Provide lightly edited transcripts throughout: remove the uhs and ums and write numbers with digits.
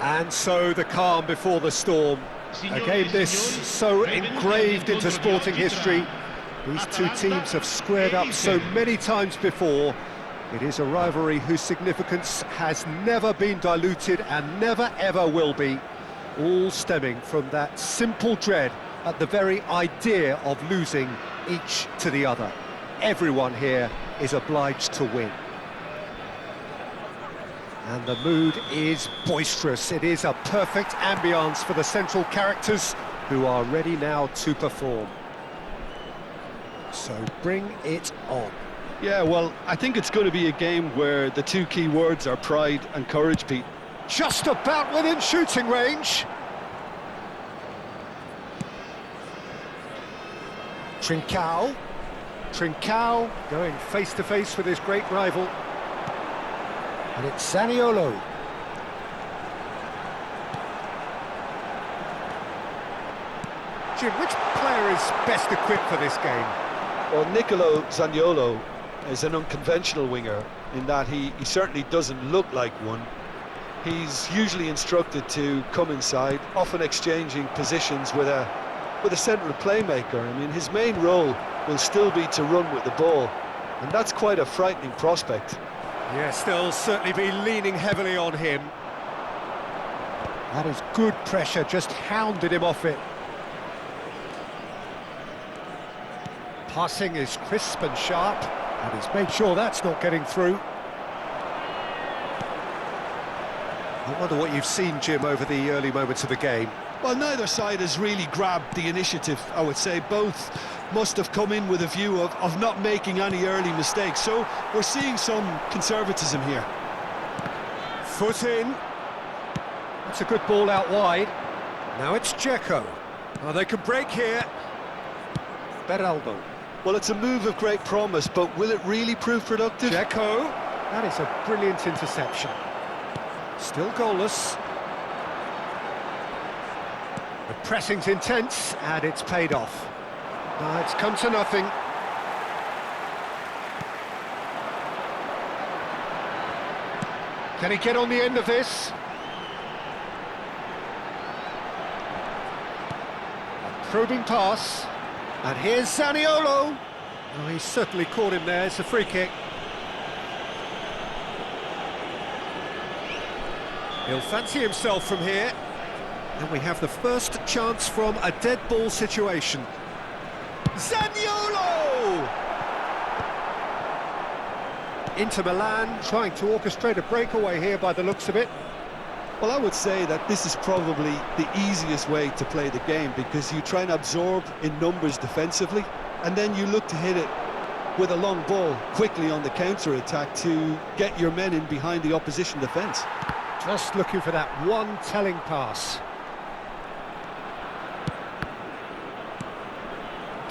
And so the calm before the storm. A game this so engraved into sporting history. These two teams have squared up so many times before. It is a rivalry whose significance has never been diluted and never ever will be. All stemming from that simple dread at the very idea of losing each to the other. Everyone here is obliged to win. And the mood is boisterous. It is a perfect ambience for the central characters who are ready now to perform. So bring it on. Yeah, well, I think it's going to be a game where the two key words are pride and courage, Pete. Just about within shooting range. Trincao going face-to-face with his great rival. And it's Zaniolo. Jim, which player is best equipped for this game? Well, Nicolo Zaniolo is an unconventional winger in that he certainly doesn't look like one. He's usually instructed to come inside, often exchanging positions with a central playmaker. I mean, his main role will still be to run with the ball, and that's quite a frightening prospect. Yes, they'll certainly be leaning heavily on him. That is good pressure, just hounded him off it. Passing is crisp and sharp, and he's made sure that's not getting through. I wonder what you've seen, Jim, over the early moments of the game. Well, neither side has really grabbed the initiative, I would say. Both must have come in with a view of not making any early mistakes. So we're seeing some conservatism here. Foot in. That's a good ball out wide. Now it's Dzeko. Oh, they can break here. Beraldo. Well, it's a move of great promise, but will it really prove productive? Dzeko. That is a brilliant interception. Still goalless. The pressing's intense, and it's paid off. Now it's come to nothing. Can he get on the end of this? A probing pass. And here's Zaniolo. Oh, he's certainly caught him there. It's a free kick. He'll fancy himself from here. And we have the first chance from a dead ball situation. Zaniolo! Inter Milan trying to orchestrate a breakaway here by the looks of it. Well, I would say that this is probably the easiest way to play the game, because you try and absorb in numbers defensively, and then you look to hit it with a long ball quickly on the counter-attack to get your men in behind the opposition defence. Just looking for that one telling pass.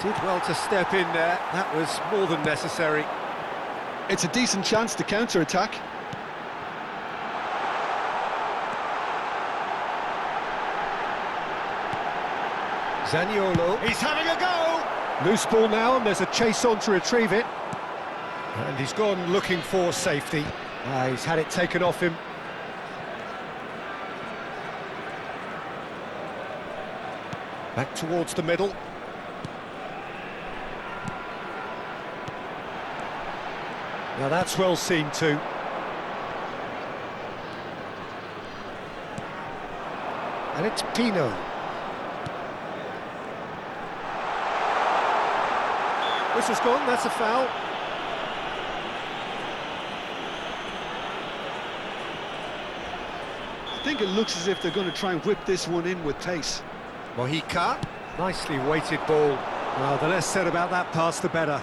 Did well to step in there. That was more than necessary. It's a decent chance to counter-attack. Zaniolo, he's having a go! Loose ball now, and there's a chase on to retrieve it. And he's gone looking for safety. He's had it taken off him. Back towards the middle. Now that's well seen too. And it's Pino. Whistle's gone, that's a foul. I think it looks as if they're going to try and whip this one in with pace. Mojica, nicely weighted ball. Well, the less said about that pass, the better.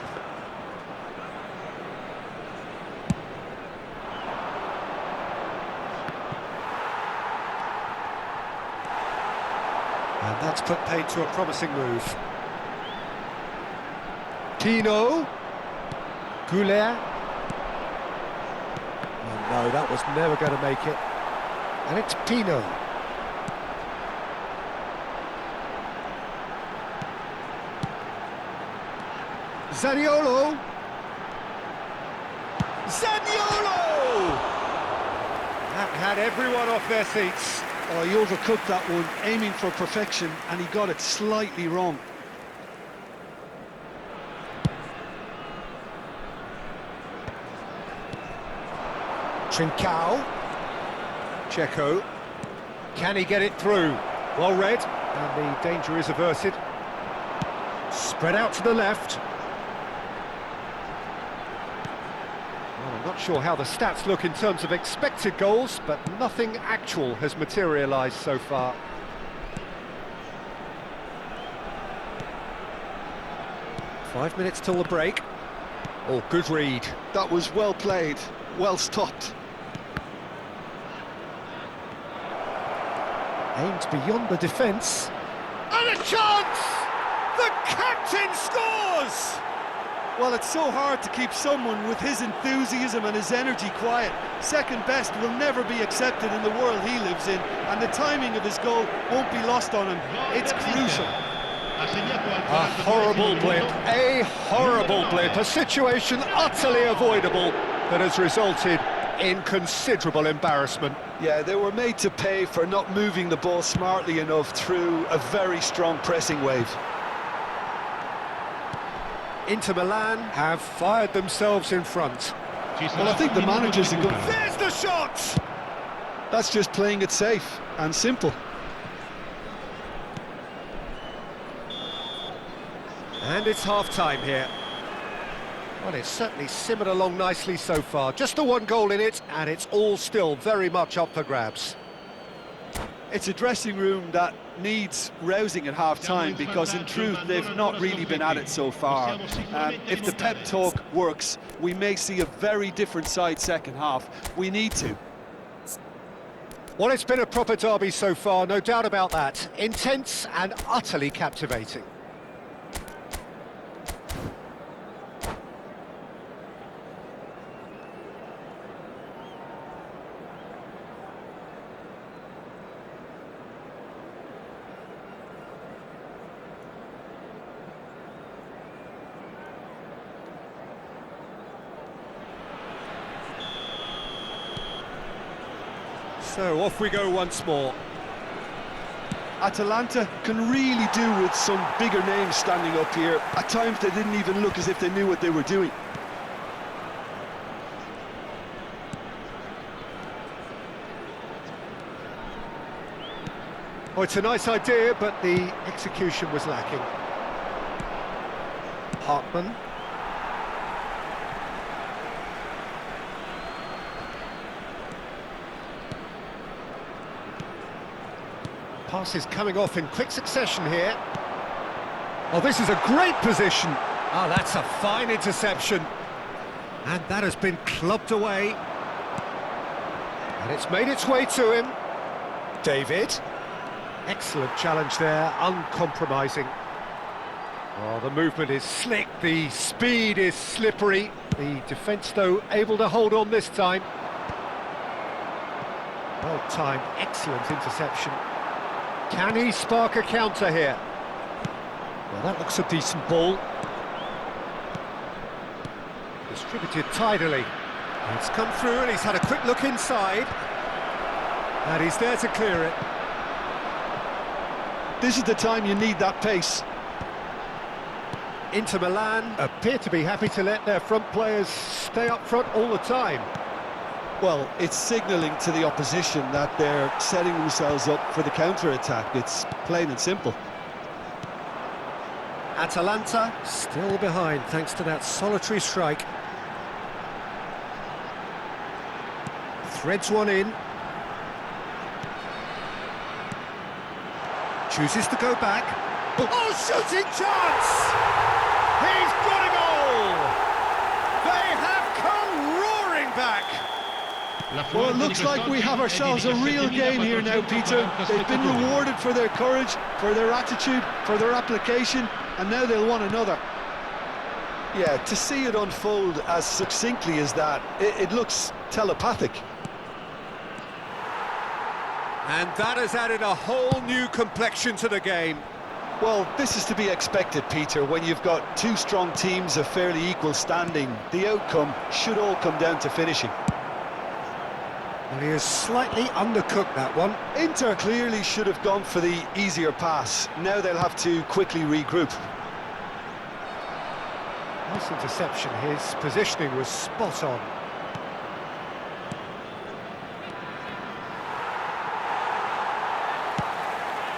And that's put paid to a promising move. Pino. Goulet. Oh no, that was never going to make it. And it's Pino. Zaniolo! Zaniolo! That had everyone off their seats. Oh, he overcooked that one, aiming for perfection, and he got it slightly wrong. Trincao. Checo. Can he get it through? Well read, and the danger is averted. Spread out to the left. Well, I'm not sure how the stats look in terms of expected goals, but nothing actual has materialised so far. Five minutes till the break. Oh, good read. That was well played, well stopped. Aimed beyond the defence. And a chance! The captain scores! Well, it's so hard to keep someone with his enthusiasm and his energy quiet. Second best will never be accepted in the world he lives in, and the timing of his goal won't be lost on him. It's crucial. A horrible blip, a situation utterly avoidable that has resulted in considerable embarrassment. Yeah, they were made to pay for not moving the ball smartly enough through a very strong pressing wave. Inter Milan have fired themselves in front. Well, I think the manager's a good... There's the shot! That's just playing it safe and simple. And it's half-time here. Well, it's certainly simmered along nicely so far. Just the one goal in it, and it's all still very much up for grabs. It's a dressing room that needs rousing at half-time, because in truth they've not really been at it so far. If the pep talk works, we may see a very different side second half. We need to. Well, it's been a proper derby so far, no doubt about that. Intense and utterly captivating. So off we go once more. Atalanta can really do with some bigger names standing up here. At times they didn't even look as if they knew what they were doing. Oh, it's a nice idea, but the execution was lacking. Hartman. Passes coming off in quick succession here. Oh, this is a great position. Oh, that's a fine interception. And that has been clubbed away. And it's made its way to him. David. Excellent challenge there, uncompromising. Oh, the movement is slick, the speed is slippery. The defence, though, able to hold on this time. Well-timed, excellent interception. Can he spark a counter here? Well, that looks a decent ball. Distributed tidily. It's come through and he's had a quick look inside. And he's there to clear it. This is the time you need that pace. Inter Milan appear to be happy to let their front players stay up front all the time. Well, it's signalling to the opposition that they're setting themselves up for the counter-attack. It's plain and simple. Atalanta still behind thanks to that solitary strike. Threads one in. Chooses to go back. Oh, shooting chance! He's got a goal! They have come roaring back! Well, it looks like we have ourselves a real game here now, Peter. They've been rewarded for their courage, for their attitude, for their application, and now they'll want another. Yeah, to see it unfold as succinctly as that, it looks telepathic. And that has added a whole new complexion to the game. Well, this is to be expected, Peter. When you've got two strong teams of fairly equal standing, the outcome should all come down to finishing. Well, he has slightly undercooked that one. Inter clearly should have gone for the easier pass. Now they'll have to quickly regroup. Nice interception. His positioning was spot on.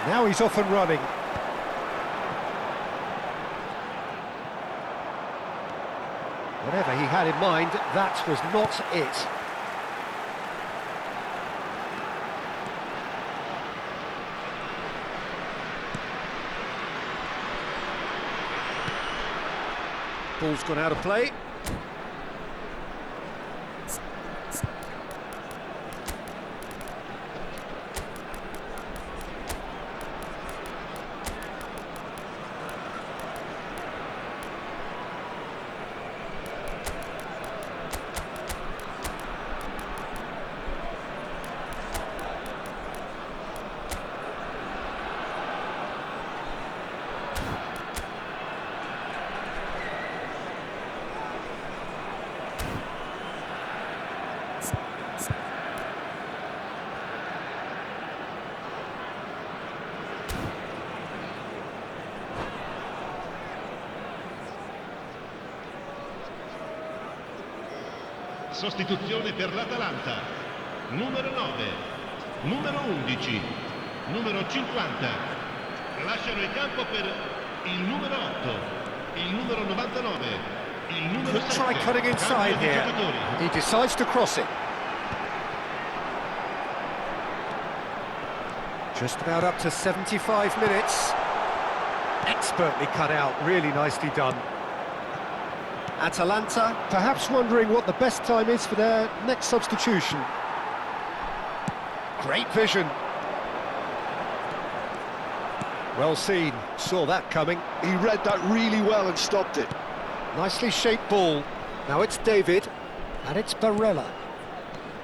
Now he's off and running. Whatever he had in mind, that was not it. Ball's gone out of play. Sostituzione per l'Atalanta, numero 9, numero 11, numero 50, lasciano il campo per il numero 8, il numero 99, il numero 7. Try cutting inside here. He decides to cross it. Just about up to 75 minutes. Expertly cut out, really nicely done. Atalanta, perhaps wondering what the best time is for their next substitution. Great vision. Well seen, saw that coming. He read that really well and stopped it. Nicely shaped ball. Now it's David, and it's Barella.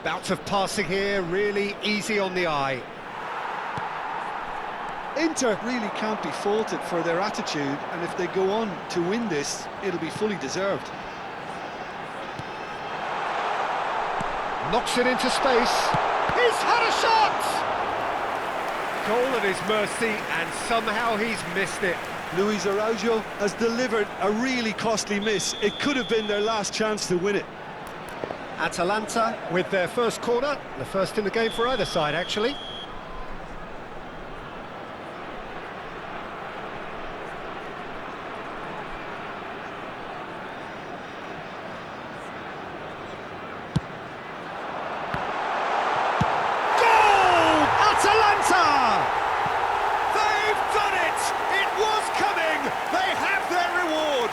Bout of passing here, really easy on the eye. Inter really can't be faulted for their attitude, and if they go on to win this, it'll be fully deserved. Knocks it into space. He's had a shot! Goal at his mercy, and somehow he's missed it. Luis Araujo has delivered a really costly miss. It could have been their last chance to win it. Atalanta with their first corner, the first in the game for either side, actually. They've done it! It was coming! They have their reward!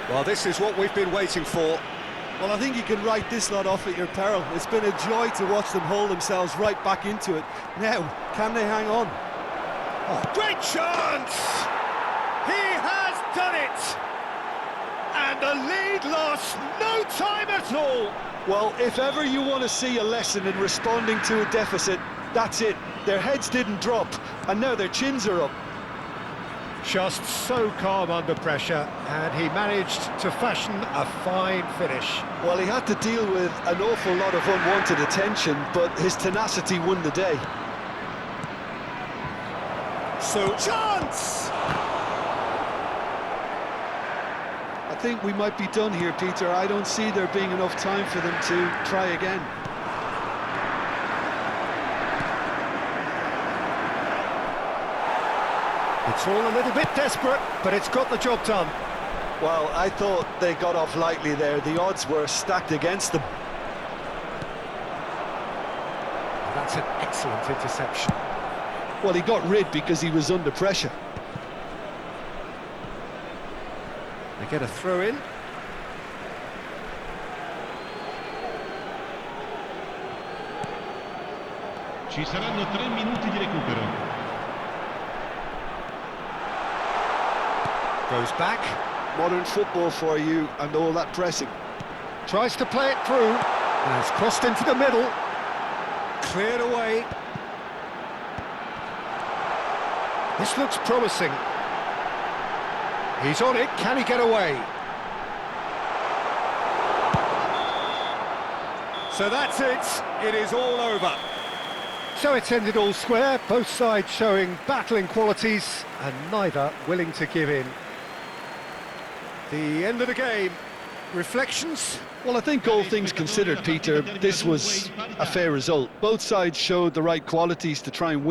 Well, this is what we've been waiting for. Well, I think you can write this lot off at your peril. It's been a joy to watch them hold themselves right back into it. Now, can they hang on? Oh, great chance! He has done it! And the lead lost no time at all! Well, if ever you want to see a lesson in responding to a deficit, that's it. Their heads didn't drop, and now their chins are up. Just so calm under pressure, and he managed to fashion a fine finish. Well, he had to deal with an awful lot of unwanted attention, but his tenacity won the day. So, chance! I think we might be done here, Peter. I don't see there being enough time for them to try again. It's all a little bit desperate, but it's got the job done. Well, I thought they got off lightly there. The odds were stacked against them. That's an excellent interception. Well, he got rid because he was under pressure. They get a throw in. Ci saranno 3 minuti di recupero. Goes back. Modern football for you and all that pressing. Tries to play it through. And it's crossed into the middle. Cleared away. This looks promising. He's on it. Can he get away? So that's it, it is all over. So it's ended all square, both sides showing battling qualities and neither willing to give in. The end of the game. Reflections? Well, I think all things considered, Peter, this was a fair result. Both sides showed the right qualities to try and win it.